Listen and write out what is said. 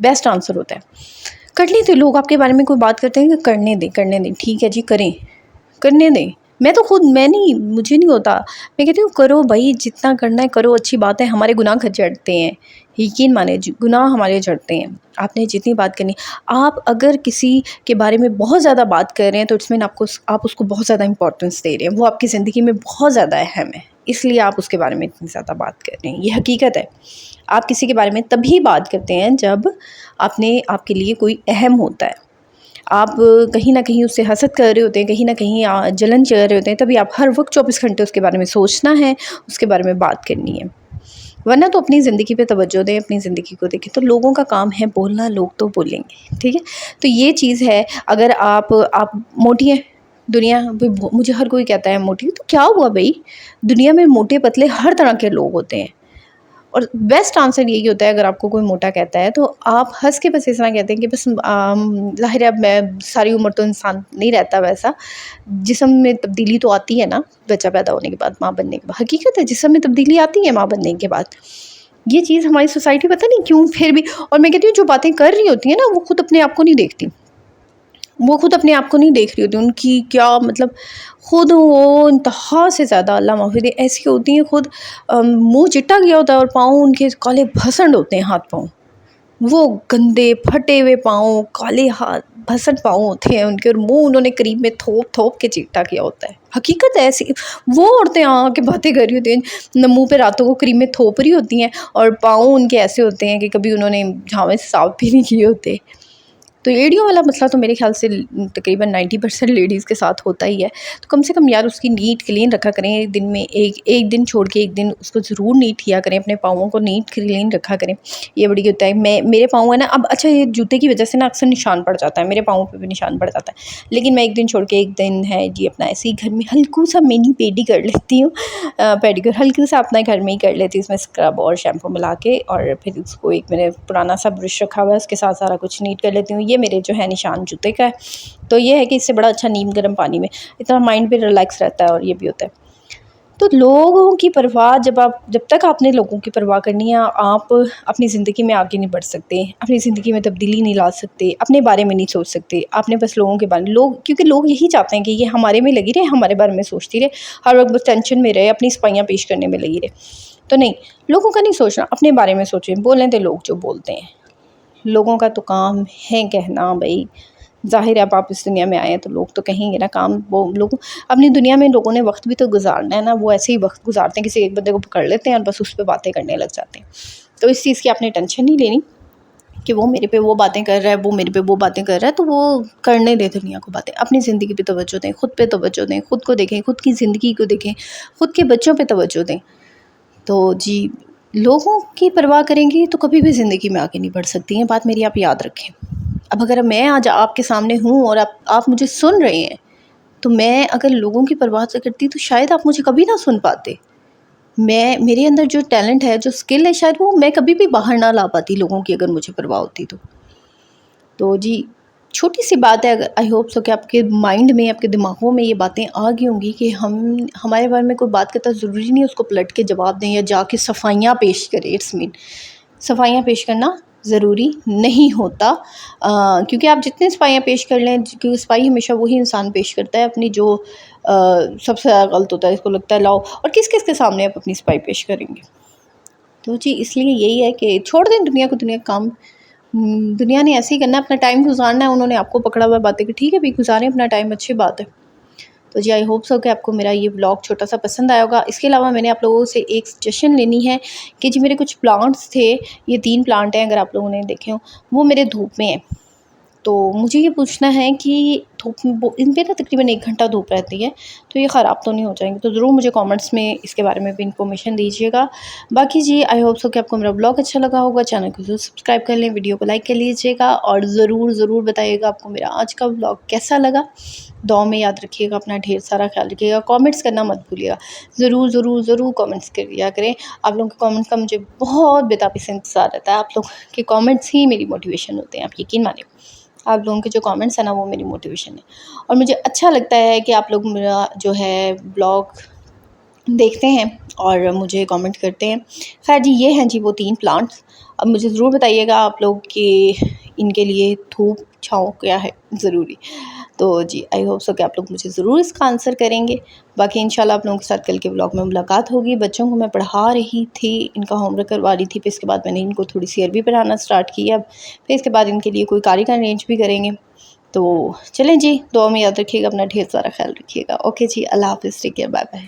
Best answer ہوتا ہے. کر لیتے لوگ آپ کے بارے میں کوئی بات کرتے ہیں کہ کرنے دیں ٹھیک ہے جی کریں, کرنے دیں. میں تو خود مجھے نہیں ہوتا, میں کہتی ہوں کرو بھائی, جتنا کرنا ہے کرو, اچھی بات ہے. ہمارے گناہ جھڑتے ہیں, یقین مانے گناہ ہمارے جھڑتے ہیں. آپ نے جتنی بات کرنی, آپ اگر کسی کے بارے میں بہت زیادہ بات کر رہے ہیں تو اٹس مین آپ اس کو بہت زیادہ امپورٹنس دے رہے ہیں, وہ آپ کی زندگی میں بہت زیادہ اہم ہے, اس لیے آپ اس کے بارے میں اتنی زیادہ بات کر رہے ہیں. یہ حقیقت ہے. آپ کسی کے بارے میں تبھی بات کرتے ہیں جب آپ کے لیے کوئی اہم ہوتا ہے. آپ کہیں نہ کہیں اس سے حسد کر رہے ہوتے ہیں, کہیں نہ کہیں جلن چل رہے ہوتے ہیں, تبھی آپ ہر وقت 24 گھنٹے اس کے بارے میں سوچنا ہے, اس کے بارے میں بات کرنی ہے. ورنہ تو اپنی زندگی پہ توجہ دیں, اپنی زندگی کو دیکھیں. تو لوگوں کا کام ہے بولنا, لوگ تو بولیں گے, ٹھیک ہے. تو یہ چیز ہے. اگر آپ موٹی ہیں, دنیا مجھے ہر کوئی کہتا ہے موٹی, تو کیا ہوا بھائی, دنیا میں موٹے پتلے ہر طرح کے لوگ ہوتے ہیں. اور بیسٹ آنسر یہی ہوتا ہے, اگر آپ کو کوئی موٹا کہتا ہے تو آپ ہنس کے بس اس طرح کہتے ہیں کہ بس ظاہر ہے اب میں ساری عمر تو انسان نہیں رہتا ویسا, جسم میں تبدیلی تو آتی ہے نا بچہ پیدا ہونے کے بعد, ماں بننے کے بعد. حقیقت ہے جسم میں تبدیلی آتی ہے ماں بننے کے بعد. یہ چیز ہماری سوسائٹی پتہ نہیں کیوں پھر بھی, اور میں کہتی ہوں جو باتیں کر رہی ہوتی ہیں نا وہ خود اپنے آپ کو نہیں دیکھتی, وہ خود اپنے آپ کو نہیں دیکھ رہی ہوتی. ان کی کیا مطلب, خود وہ انتہا سے زیادہ اللہ معافی دے ایسی ہوتی ہیں, خود منہ چٹا گیا ہوتا ہے اور پاؤں ان کے کالے بھسنڈ ہوتے ہیں, ہاتھ پاؤں وہ گندے پھٹے ہوئے پاؤں, کالے ہاتھ بھسنڈ پاؤں ہوتے ہیں ان کے, اور منہ انہوں نے کریم میں تھوپ تھوپ کے چیٹا کیا ہوتا ہے. حقیقت ہے ایسی. وہ عورتیں کے باتیں کر رہی ہوتی ہیں, منہ پہ راتوں کو کریم میں تھوپ رہی ہوتی ہیں, اور پاؤں ان کے ایسے ہوتے ہیں کہ کبھی انہوں نے جھاوے سے صاف بھی نہیں کیے ہوتے. تو ایڑیوں والا مسئلہ تو میرے خیال سے تقریباً 90% لیڈیز کے ساتھ ہوتا ہی ہے. تو کم سے کم یار اس کی نیٹ کلین رکھا کریں, ایک دن میں ایک دن چھوڑ کے ایک دن اس کو ضرور نیٹ کیا کریں, اپنے پاؤں کو نیٹ کلین رکھا کریں. یہ بڑی ہوتا ہے. میرے پاؤں ہے نا اب, اچھا یہ جوتے کی وجہ سے نا اکثر نشان پڑ جاتا ہے, میرے پاؤں پہ بھی نشان پڑ جاتا ہے, لیکن میں ایک دن چھوڑ کے ایک دن ہے جی اپنا ایسے ہی گھر میں ہلکو سا مینی پیڈی کر لیتی ہوں, پیڈیکیور ہلکا سا اپنا گھر میں ہی کر لیتی ہوں, اس میں اسکرب اور شیمپو ملا کے, اور پھر اس کو ایک میرے پرانا سا برش رکھا ہوا ہے اس کے ساتھ سارا کچھ نیٹ کر لیتی ہوں. یہ میرے جو ہے نشان جوتے کا ہے. تو یہ ہے کہ اس سے بڑا اچھا نیم گرم پانی میں اتنا مائنڈ بھی ریلیکس رہتا ہے, اور یہ بھی ہوتا ہے. تو لوگوں کی پرواہ جب تک آپ نے لوگوں کی پرواہ کرنی ہے, آپ اپنی زندگی میں آگے نہیں بڑھ سکتے, اپنی زندگی میں تبدیلی نہیں لا سکتے, اپنے بارے میں نہیں سوچ سکتے. آپ نے بس لوگوں کے بارے میں کیونکہ لوگ یہی چاہتے ہیں کہ یہ ہمارے میں لگی رہے, ہمارے بارے میں سوچتی رہے, ہر وقت بس ٹینشن میں رہے, اپنی صفائیاں پیش کرنے میں لگی رہے. تو نہیں, لوگوں کا نہیں سوچنا, اپنے بارے میں سوچیں. بولیں تو لوگ جو بولتے ہیں, لوگوں کا تو کام ہے کہنا بھائی. ظاہر ہے اب آپ اس دنیا میں آئے ہیں تو لوگ تو کہیں گے نا کام. وہ لوگوں اپنی دنیا میں لوگوں نے وقت بھی تو گزارنا ہے نا, وہ ایسے ہی وقت گزارتے ہیں, کسی ایک بندے کو پکڑ لیتے ہیں اور بس اس پہ باتیں کرنے لگ جاتے ہیں. تو اس چیز کی آپ نے ٹینشن نہیں لینی کہ وہ میرے پہ وہ باتیں کر رہا ہے, وہ میرے پہ وہ باتیں کر رہا ہے, تو وہ کرنے دیں دنیا کو باتیں. اپنی زندگی پہ توجہ دیں, خود پہ توجہ دیں, خود کو دیکھیں, خود کی زندگی کو دیکھیں, خود کے بچوں پہ توجہ دیں. تو جی لوگوں کی پرواہ کریں گی تو کبھی بھی زندگی میں آگے نہیں بڑھ سکتی ہیں, بات میری آپ یاد رکھیں. اب اگر میں آج آپ کے سامنے ہوں اور آپ مجھے سن رہے ہیں, تو میں اگر لوگوں کی پرواہ سے کرتی تو شاید آپ مجھے کبھی نہ سن پاتے. میرے اندر جو ٹیلنٹ ہے, جو اسکل ہے, شاید وہ میں کبھی بھی باہر نہ لا پاتی لوگوں کی, اگر مجھے پرواہ ہوتی تو جی چھوٹی سی بات ہے. اگر آئی ہوپ سو کہ آپ کے مائنڈ میں, آپ کے دماغوں میں یہ باتیں آ گئی ہوں گی کہ ہمارے بارے میں کوئی بات کرتا, ضروری نہیں اس کو پلٹ کے جواب دیں یا جا کے صفائیاں پیش کریں. اٹس مین صفائیاں پیش کرنا ضروری نہیں ہوتا, کیونکہ آپ جتنے صفائیاں پیش کر لیں, کیونکہ صفائی ہمیشہ وہی انسان پیش کرتا ہے اپنی جو سب سے زیادہ غلط ہوتا ہے, اس کو لگتا ہے لاؤ, اور کس کس کے سامنے آپ اپنی صفائی پیش کریں گے. تو جی اس لیے یہی ہے کہ چھوڑ دیں دنیا کو, دنیا کا کام, دنیا نے ایسے ہی کرنا ہے, اپنا ٹائم گزارنا ہے. انہوں نے آپ کو پکڑا ہوا باتیں کہ ٹھیک ہے بھی گزاریں اپنا ٹائم, اچھی بات ہے. تو جی آئی ہوپ سو کہ آپ کو میرا یہ بلاگ چھوٹا سا پسند آیا ہوگا. اس کے علاوہ میں نے آپ لوگوں سے ایک سجیشن لینی ہے کہ جی میرے کچھ پلانٹس تھے, یہ 3 پلانٹ ہیں, اگر آپ لوگوں نے دیکھے ہوں, وہ میرے دھوپ میں ہیں. تو مجھے یہ پوچھنا ہے کہ دھوپ ان پہ نا تقریباً 1 گھنٹہ دھوپ رہتی ہے, تو یہ خراب تو نہیں ہو جائیں گے؟ تو ضرور مجھے کامنٹس میں اس کے بارے میں بھی انفارمیشن دیجیے گا. باقی جی آئی ہوپ سو کہ آپ کو میرا بلاگ اچھا لگا ہوگا. چینل کو ضرور سبسکرائب کر لیں, ویڈیو کو لائک کر لیجیے گا, اور ضرور بتائیے گا آپ کو میرا آج کا بلاگ کیسا لگا. دعاؤں میں یاد رکھیے گا, اپنا ڈھیر سارا خیال رکھیے گا. کامنٹس کرنا مت بھولیے گا, ضرور کامنٹس کر دیا کریں. آپ لوگوں کے کامنٹس کا مجھے بہت بےتابی سے انتظار رہتا ہے. آپ لوگ کے کامنٹس ہی میری موٹیویشن ہوتے ہیں, آپ یقین مانیں. آپ لوگوں کے جو کامنٹس ہیں نا وہ میری موٹیویشن ہے, اور مجھے اچھا لگتا ہے کہ آپ لوگ میرا جو ہے بلاگ دیکھتے ہیں اور مجھے کامنٹ کرتے ہیں۔ خیر جی، یہ ہیں جی وہ 3 پلانٹس۔ اب مجھے ضرور بتائیے گا آپ لوگ کہ ان کے لیے دھوپ چھاؤں کیا ہے ضروری۔ تو جی آئی ہوپ سو کہ آپ لوگ مجھے ضرور اس کا آنسر کریں گے۔ باقی انشاءاللہ آپ لوگوں کے ساتھ کل کے ولاگ میں ملاقات ہوگی۔ بچوں کو میں پڑھا رہی تھی، ان کا ہوم ورک کروا رہی تھی، پھر اس کے بعد میں نے ان کو تھوڑی سی عربی پڑھانا اسٹارٹ کیا، پھر اس کے بعد ان کے لیے کوئی قاری کا ارینج بھی کریں گے۔ تو چلیں جی، دعا میں یاد رکھیے گا، اپنا ڈھیر سارا خیال رکھیے گا۔ اوکے جی، اللہ حافظ، ٹیک کیئر، بائے بائے۔